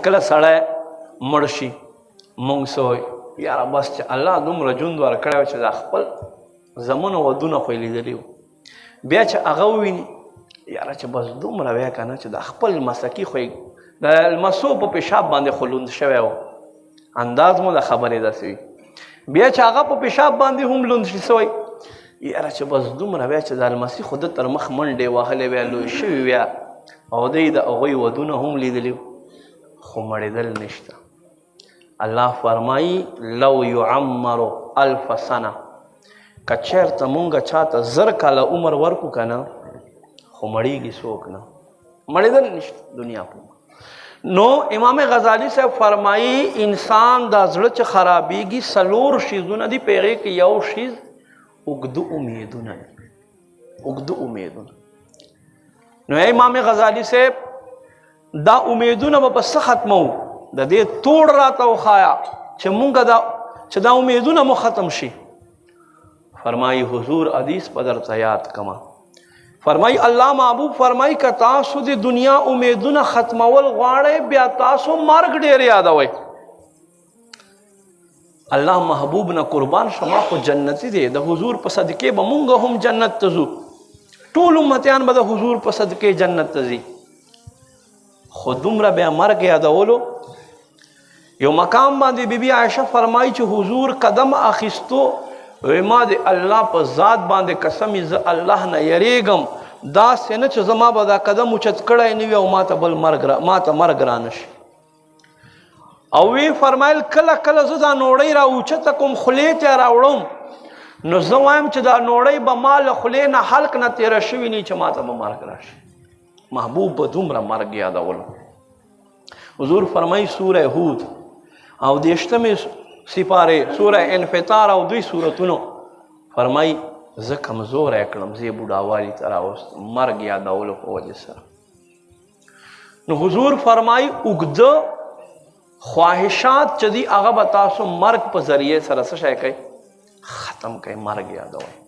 کله سړی مړ شي مونږ څه وایو یاره بس چې الله دومره ژوند ورکړی و چې دا خپل زمونه ودونه خو یې لیدلي وو بیا چې هغه وویني یاره چې بس دومره بیا که نه چې دا خپل مسکي خو یې د لمسو په پیشاب باندې خو لوند شوی و انداز مو د خبرې داسې وي بیا چې هغه په پیشاب باندې هم لوند شي څه وایي یاره چې بس دومره بیا چې دا لمسي خو ده تر مخ منډې وهلې بیا لوی شوي بیا او دی د هغوی ودونه هم لیدلي خو مړېدل نشته الله فرمایي لو یعمر الف سنه که چېرته مونږ چاته 1000 کاله عمر ورکو که نه خو مړېږي څوک نه مړېدل نشته دنیا په نو امام غزالی صاحب فرمایي انسان دا زړه چې خرابېږي 4 شیزونه دي په هغې کې یو شیز اوږده امیدونه اوږده امیدونه نو امام غزالی صاحب دا امیدونه به په څه ختمو د دې توړ راته وښایه چې مونږ دا امیدونه مو ختم شي فرمایي حضور حدیث په درته یاد کما فرمایي الله محبوب فرمایي که تاسو د دنیا امیدونه ختمول غواړئ بیا تاسو مرګ ډېر یادوئ الله محبوب نه قربان شما خو جنتی دی د حضور په صدقې به مونږ هم جنت ته ځو ټول امتیان به د حضور په صدقې جنت ته ځي خو دومره بیا مرګ یادولو یو مقام باندې بیبي عایشه فرمایي چې حضور قدم اخیستو وی ما د الله په ذات باندې قسم زه الله نه یریږم داسې نه چې زما به دا قدم اوچت کړی نه وي او ما ته مرګ رانشي او وی فرمایل کله کله زه دا نوړۍ را اوچته کوم خولې ته راوړم نو زه وایم چې دا نوړۍ به ما له خولې نه حلق نه تېره شوي نه چې ما ته به مرګ راشي محبوب به دومره مرګ یادولو حضور فرمایي سوره هود او 10مې سپارې سوره انفطار او 2 سورتونو فرمایي زه کمزوری کړم زه یې بوډاوالي ته راوستم مرګ یادولو په وجې سره نو حضور فرمایي اوږده خواهشات چې دي هغه به تاسو مرګ په ذریعې سره څه شی کوئ ختم کوئ مرګ یادوئ